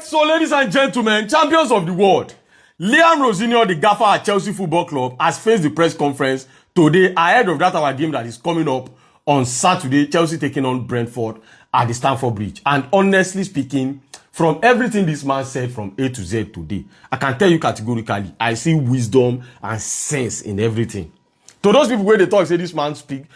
so ladies and gentlemen, champions of the world, Rosenior, the gaffer at Chelsea Football Club, has faced the press conference today ahead of that our game that is coming up on Saturday, Chelsea taking on Brentford at the Stamford Bridge. And honestly speaking, from everything this man said from A to Z today, I can tell you categorically, I see wisdom and sense in everything. To those people where they talk, say this man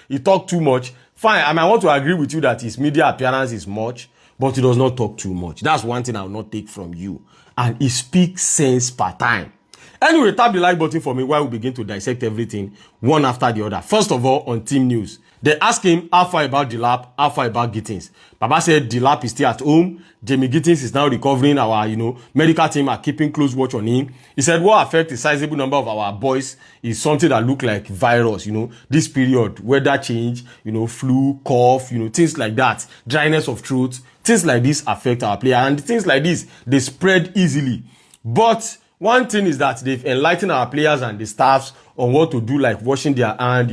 he talk too much, fine, I might want to agree with you that his media appearance is much, but he does not talk too much. That's one thing I will not take from you. And he speaks sense per time. Anyway, tap the like button for me while we begin to dissect everything one after the other. First of all, on team news. They asked him how far about Delap, how far about Gittins. Baba said Delap is still at home. Jamie Gittins is now recovering. Our, medical team are keeping close watch on him. He said what affects a sizable number of our boys is something that look like virus, this period, weather change, flu, cough, things like that, dryness of throat, things like this affect our player. And things like this, they spread easily. But one thing is that they've enlightened our players and the staffs on what to do, like washing their hand,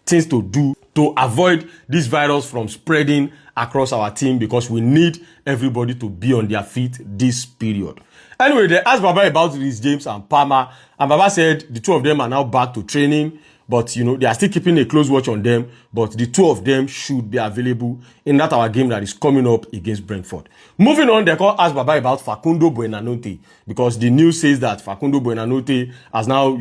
things to do to avoid this virus from spreading across our team, because we need everybody to be on their feet this period. Anyway, they asked Baba about Reece James and Palmer, and Baba said the two of them are now back to training, but they are still keeping a close watch on them, but the two of them should be available in that our game that is coming up against Brentford. Moving on, they call ask Baba about Facundo Buenanote, because the news says that Facundo Buenanote has now,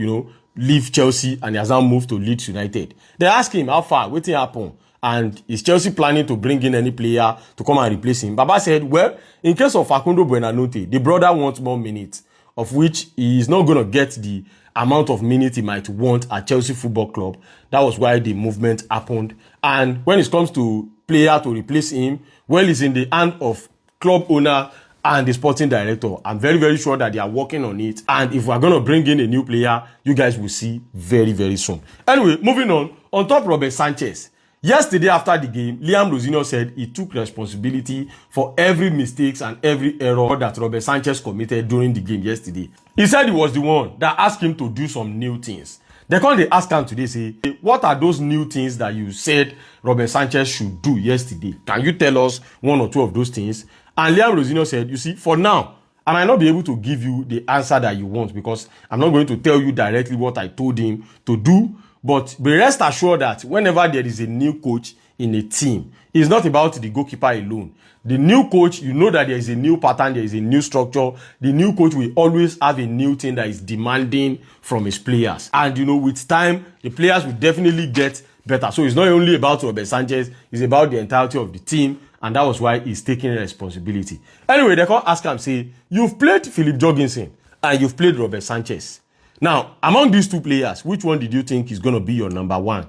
leave Chelsea and he has now moved to Leeds United. They ask him how far, what happened, and is Chelsea planning to bring in any player to come and replace him? Baba said, well, in case of Facundo Buenanote, the brother wants more minutes, of which he is not going to get the amount of minutes he might want at Chelsea Football Club. That was why the movement happened. And when it comes to player to replace him, well, it's in the hand of club owner and the sporting director. I'm very, very sure that they are working on it. And if we're going to bring in a new player, you guys will see very, very soon. Anyway, moving on top Robert Sanchez. Yesterday after the game, Rosenior said he took responsibility for every mistakes and every error that Robert Sanchez committed during the game yesterday. He said he was the one that asked him to do some new things. They asked him today, say, what are those new things that you said Robert Sanchez should do yesterday? Can you tell us one or two of those things? And Rosenior said, you see, for now, I might not be able to give you the answer that you want, because I'm not going to tell you directly what I told him to do. But be rest assured that whenever there is a new coach in a team, it's not about the goalkeeper alone. The new coach, you know that there is a new pattern, there is a new structure. The new coach will always have a new thing that is demanding from his players. And, with time, the players will definitely get better. So it's not only about Robert Sanchez, it's about the entirety of the team. And that was why he's taking responsibility. Anyway, they can't ask him, say, you've played Philip Jorgensen and you've played Robert Sanchez. Now, among these two players, which one did you think is going to be your number one?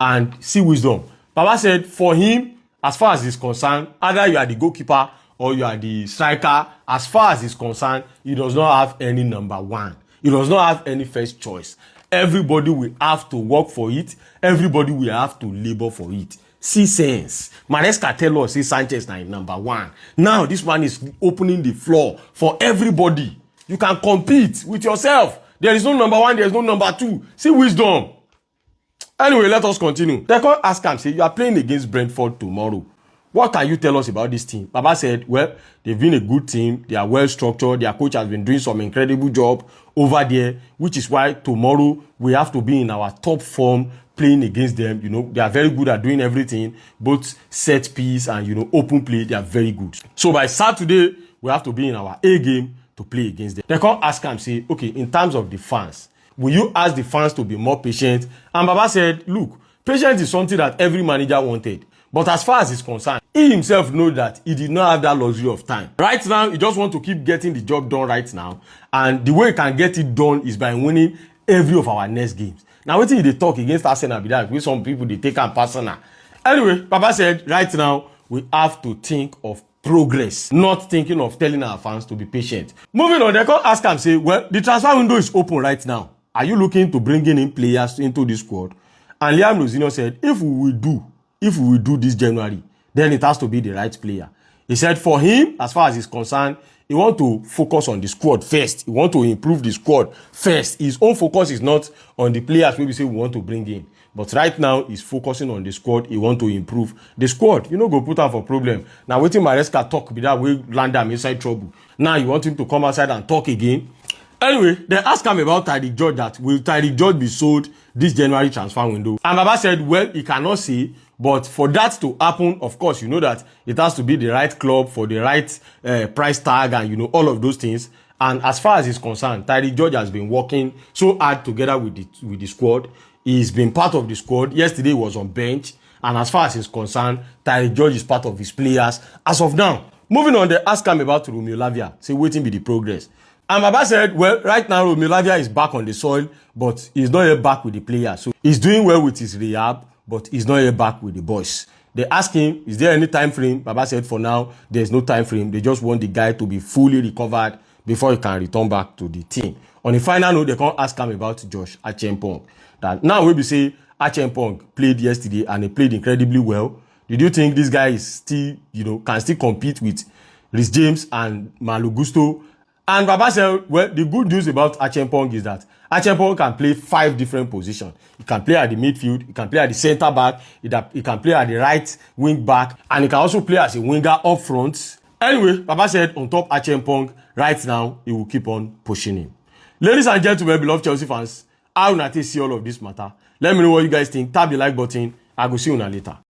And see wisdom. Baba said, for him, as far as he's concerned, either you are the goalkeeper or you are the striker, as far as he's concerned, he does not have any number one. He does not have any first choice. Everybody will have to work for it. Everybody will have to labor for it. See sense. Maresca tell us, say Sanchez is number one. Now, this one is opening the floor for everybody. You can compete with yourself. There is no number one, there is no number two. See wisdom. Anyway, let us continue. They can ask him, say, you are playing against Brentford tomorrow. What can you tell us about this team? Baba said, well, they've been a good team. They are well structured. Their coach has been doing some incredible job over there, which is why tomorrow we have to be in our top form playing against them. They are very good at doing everything, both set piece and, open play. They are very good. So by Saturday, we have to be in our A game to play against them. They can't ask him, say, okay, in terms of the fans, will you ask the fans to be more patient? And Baba said, look, patience is something that every manager wanted. But as far as he's concerned, he himself knows that he did not have that luxury of time. Right now, he just wants to keep getting the job done right now. And the way he can get it done is by winning every of our next games. Now, what if they talk against Arsenal, with some people, they take on personal. Anyway, Baba said, right now, we have to think of progress, not thinking of telling our fans to be patient. Moving on, they can ask him, say, well, the transfer window is open right now. Are you looking to bring in players into this squad? And Rosenior said, if we will do this January, then it has to be the right player. He said for him, as far as he's concerned, he wants to focus on the squad first. He wants to improve the squad first. His own focus is not on the players we say we want to bring in. But right now, he's focusing on the squad. He want to improve the squad. You know, go put out for problem. Now, waiting Maresca talk be that way land him inside trouble. Now, you want him to come outside and talk again. Anyway, they asked him about Tyreek George that will Tyreek George be sold this January transfer window? And Baba said, well, he cannot say, but for that to happen, of course, you know that it has to be the right club for the right price tag and, you know, all of those things. And as far as he's concerned, Tyreek George has been working so hard together with the squad. He's been part of the squad. Yesterday he was on bench. And as far as he's concerned, Tyreek George is part of his players as of now. Moving on, they ask him about Romeo Lavia. Say, waiting be the progress. And Baba said, well, right now, Romeo Lavia is back on the soil, but he's not yet back with the players. So he's doing well with his rehab, but he's not yet back with the boys. They asked him, is there any time frame? Baba said, for now, there's no time frame. They just want the guy to be fully recovered before he can return back to the team. On the final note, they can't ask him about Josh Achiampong. That now we be say Achiampong played yesterday and he played incredibly well. Did you think this guy is still, you know, can still compete with Rhys James and Malo Gusto? And Baba said, well, the good news about Achiampong is that Achiampong can play 5 different positions. He can play at the midfield, he can play at the center back, he can play at the right wing back, and he can also play as a winger up front. Anyway, Baba said on top Achiampong, right now, he will keep on pushing him. Ladies and gentlemen, beloved Chelsea fans, how will I see all of this matter? Let me know what you guys think. Tap the like button. I will see you later.